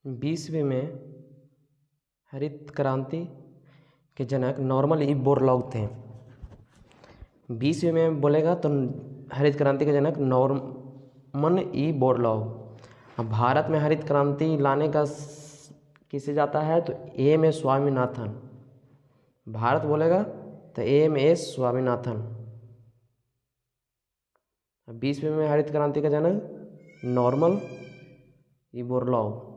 20वीं में हरित क्रांति के जनक नॉर्मन ई बोरलॉग थे। 20वीं में बोलेगा तो हरित क्रांति के जनक नॉर्मन ई बोरलॉग। अब भारत में हरित क्रांति लाने का किसे जाता है तो एम एस स्वामीनाथन। भारत बोलेगा तो एम एस स्वामीनाथन। 20वीं में हरित क्रांति का जनक नॉर्मन ई बोरलॉग।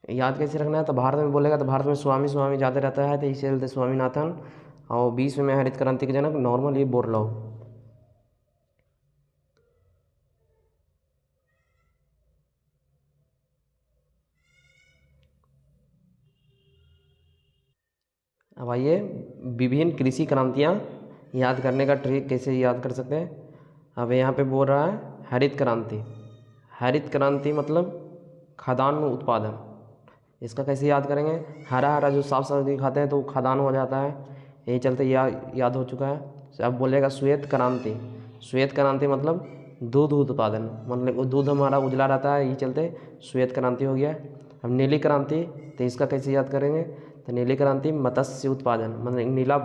याद कैसे रखना है तो भारत में बोलेगा तो भारत में स्वामी ज़्यादा रहता है तो इसे चलते स्वामीनाथन। और 20वीं में हरित क्रांति के जनक नॉर्मन ई बोरलॉग। अब आइए विभिन्न कृषि क्रांतियाँ याद करने का ट्रिक कैसे याद कर सकते हैं। अब यहाँ पे बोल रहा है हरित क्रांति। हरित क्रांति मतलब खाद्यान्न उत्पादन। इसका कैसे याद करेंगे, हरा हरा जो साफ सब्जी खाते हैं तो वो खाद्यान्न हो जाता है, यही चलते याद हो चुका है। अब बोलेगा श्वेत क्रांति। श्वेत क्रांति मतलब दूध उत्पादन, मतलब दूध हमारा उजला रहता है, यही चलते श्वेत क्रांति हो गया। अब नीली क्रांति तो इसका कैसे याद करेंगे तो नीली क्रांति मत्स्य उत्पादन, मतलब नीला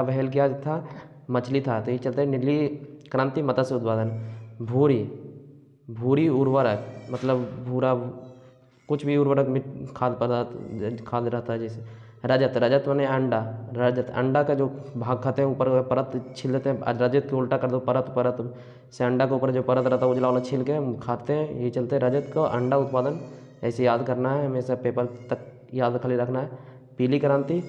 व्हेल क्या था, मछली था, तो ये चलते नीली क्रांति मत्स्य उत्पादन। भूरी उर्वरक मतलब भूरा कुछ भी उर्वरक में खाद पदार्थ खाद रहता है। जैसे रजत माने अंडा का जो भाग खाते हैं ऊपर परत छील लेते हैं, रजत के उल्टा कर दो परत से अंडा के ऊपर जो परत रहता है उजला वाला छील के खाते हैं, यही चलते रजत का अंडा उत्पादन। ऐसे याद करना है, हमेशा पेपर तक याद खाली रखना है। पीली क्रांति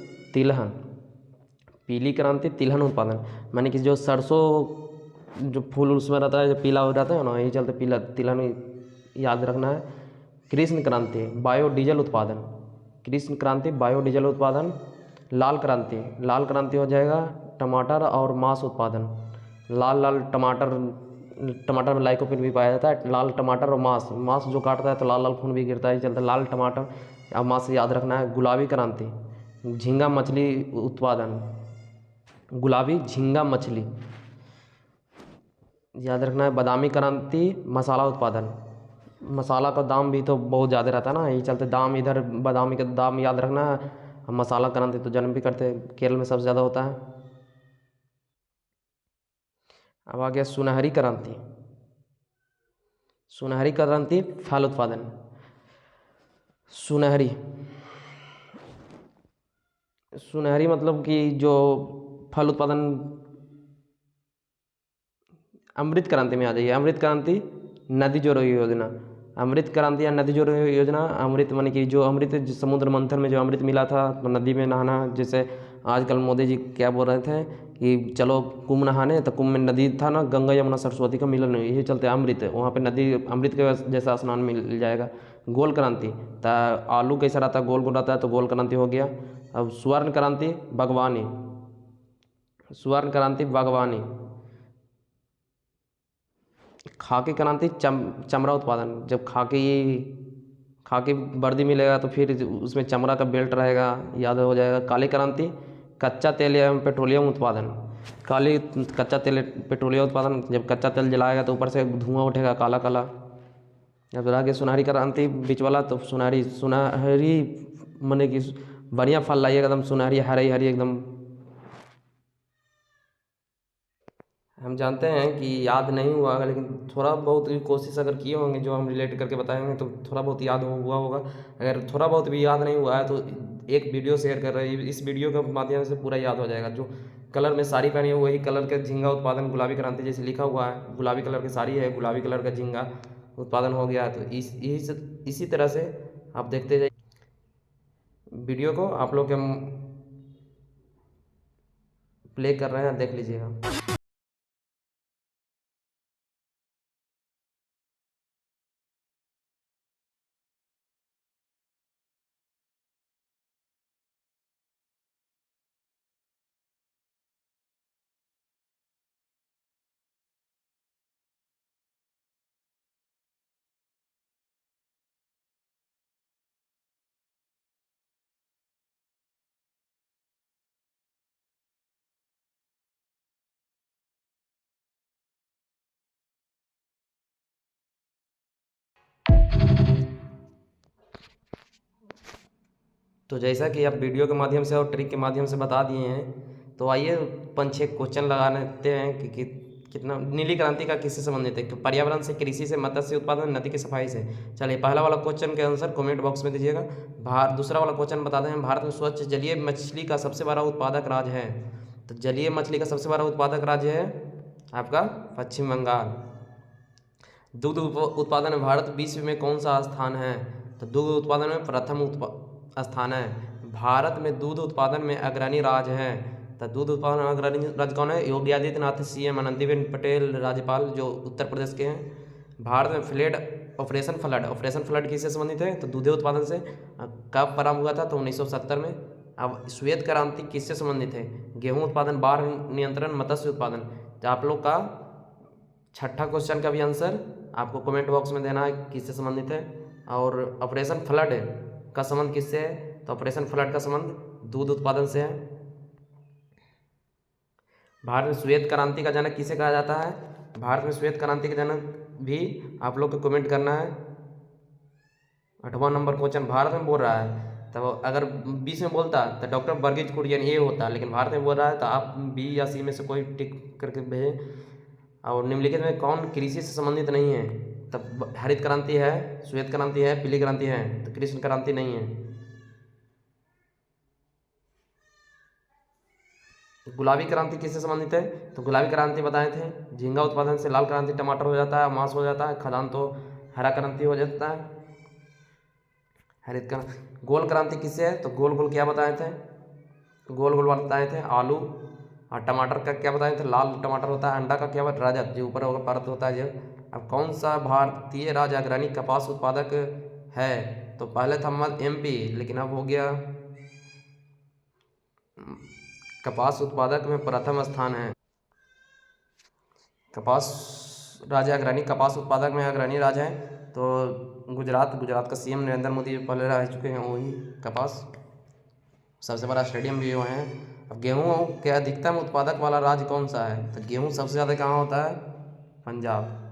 तिलहन उत्पादन, माने कि जो सरसों जो फूल उसमें रहता है जो पीला हो जाता है ना, यही चलते पीला तिलहन याद रखना है। कृष्ण क्रांति बायोडीजल उत्पादन। लाल क्रांति हो जाएगा टमाटर और मांस उत्पादन। लाल टमाटर में लाइकोपिन भी पाया जाता है। लाल टमाटर और मांस जो काटता है तो लाल खून भी गिरता है, चलता लाल टमाटर और मांस याद रखना है। गुलाबी क्रांति झींगा मछली उत्पादन। गुलाबी झींगा मछली याद रखना है। बादामी क्रांति मसाला उत्पादन। मसाला का दाम भी तो बहुत ज़्यादा रहता है ना, यही चलते दाम इधर बादामी का दाम याद रखना है। मसाला क्रांति तो जन्म भी करते केरल में सबसे ज़्यादा होता है। अब आ गया सुनहरी क्रांति फल उत्पादन। सुनहरी मतलब कि जो फल उत्पादन अमृत क्रांति में आ जाइए। अमृत क्रांति नदी जोड़ो योजना। अमृत क्रांति या नदी जोड़ो योजना। अमृत माने कि जो अमृत समुद्र मंथन में जो अमृत मिला था तो नदी में नहाना, जैसे आजकल मोदी जी क्या बोल रहे थे कि चलो कुंभ नहाने, तो कुंभ में नदी था ना, गंगा यमुना सरस्वती का मिलन, यही चलते अमृत वहाँ पे नदी अमृत के जैसा स्नान मिल जाएगा। गोल क्रांति तो आलू कैसा रहता है, गोल गोल रहता है तो गोल क्रांति हो गया। अब स्वर्ण क्रांति बागवानी। खाकी क्रांति चमड़ा उत्पादन। जब खाकी वर्दी मिलेगा तो फिर उसमें चमड़ा का बेल्ट रहेगा, याद हो जाएगा। काली क्रांति कच्चा तेल एवं पेट्रोलियम उत्पादन। पेट्रोलियम उत्पादन, जब कच्चा तेल जलाएगा तो ऊपर से धुआं उठेगा काला काला। जब रह गया सुनहरी क्रांति बीच वाला, तो सुनहरी माने कि बढ़िया फल लाइएगा, एकदम सुनहरी हरी हरी एकदम। हम जानते हैं कि याद नहीं हुआ होगा, लेकिन थोड़ा बहुत कोशिश अगर किए होंगे जो हम रिलेट करके बताएंगे तो थोड़ा बहुत याद हुआ होगा। अगर थोड़ा बहुत भी याद नहीं हुआ है तो एक वीडियो शेयर कर रहे हैं, इस वीडियो के माध्यम से पूरा याद हो जाएगा। जो कलर में साड़ी पहनी है वही कलर का झींगा उत्पादन गुलाबी क्रांति जैसे लिखा हुआ है, गुलाबी कलर की साड़ी है, गुलाबी कलर का झींगा उत्पादन हो गया। तो इसी तरह से आप देखते जाइए वीडियो को। आप लोग के हम प्ले कर रहे हैं, देख लीजिएगा। तो जैसा कि आप वीडियो के माध्यम से और ट्रिक के माध्यम से बता दिए हैं, तो आइए 5-6 क्वेश्चन लगा लेते हैं कि कितना नीली क्रांति का किससे संबंधित है। कि पर्यावरण से, कृषि से, मत्स्य उत्पादन, नदी की सफाई से। चलिए पहला वाला क्वेश्चन के आंसर कमेंट बॉक्स में दीजिएगा। दूसरा वाला क्वेश्चन बता दें, भारत में स्वच्छ जलीय मछली का सबसे बड़ा उत्पादक राज्य है। तो जलीय मछली का सबसे बड़ा उत्पादक राज्य है आपका पश्चिम बंगाल। दूध उत्पादन में भारत विश्व में कौन सा स्थान है। तो दूध उत्पादन में प्रथम स्थान है। भारत में दूध उत्पादन में अग्रणी राज्य है। तो दूध उत्पादन में अग्रणी राज्य कौन है। योगी आदित्यनाथ, सीएम आनंदीबेन पटेल राज्यपाल जो उत्तर प्रदेश के हैं। भारत में ऑपरेशन फ्लड किससे संबंधित है। तो दूध उत्पादन से। कब प्रारंभ हुआ था। तो 1970 में। अब श्वेत क्रांति किससे संबंधित है। गेहूं उत्पादन, बाढ़ नियंत्रण, मत्स्य उत्पादन। तो आप लोग का छठा क्वेश्चन का भी आंसर आपको कमेंट बॉक्स में देना है किससे संबंधित है। और ऑपरेशन फ्लड का संबंध किससे है। तो ऑपरेशन फ्लड का संबंध दूध उत्पादन से है। भारत में श्वेत क्रांति का जनक किसे कहा जाता है। भारत में श्वेत क्रांति का जनक भी आप लोग को कमेंट करना है। 8वां नंबर क्वेश्चन भारत में बोल रहा है। तो अगर 20 में बोलता तो डॉक्टर वर्गीज कुरियन ये होता, लेकिन भारत में बोल रहा है तो आप बी या सी में से कोई टिक करके भेजें। और निम्नलिखित में कौन कृषि से संबंधित नहीं है। तब हरित क्रांति है, श्वेत क्रांति है, पीली क्रांति है। तो कृष्ण क्रांति नहीं है। गुलाबी क्रांति किससे संबंधित है। तो गुलाबी क्रांति बताए थे झींगा उत्पादन से। लाल क्रांति टमाटर हो जाता है, मांस हो जाता है। खदान तो हरा क्रांति हो जाता है। हरित क्रांति। गोल क्रांति किससे है। तो गोल गोल क्या बताए थे। गोल गोल बताए थे आलू। और टमाटर का क्या बताए थे, लाल टमाटर होता है। अंडा का क्या होता है, रजत, जो ऊपर होगा परत होता है जो। अब कौन सा भारतीय राज्य अग्रणी कपास उत्पादक है। तो पहले था एमपी, लेकिन अब हो गया कपास उत्पादक में प्रथम स्थान है। कपास राज्य अग्रणी, कपास उत्पादक में अग्रणी राज्य है। तो गुजरात का सीएम नरेंद्र मोदी पहले रह चुके हैं वही कपास। सबसे बड़ा स्टेडियम भी वो है। अब गेहूँ के अधिकतम उत्पादक वाला राज्य कौन सा है। तो गेहूँ सबसे ज़्यादा कहाँ होता है, पंजाब।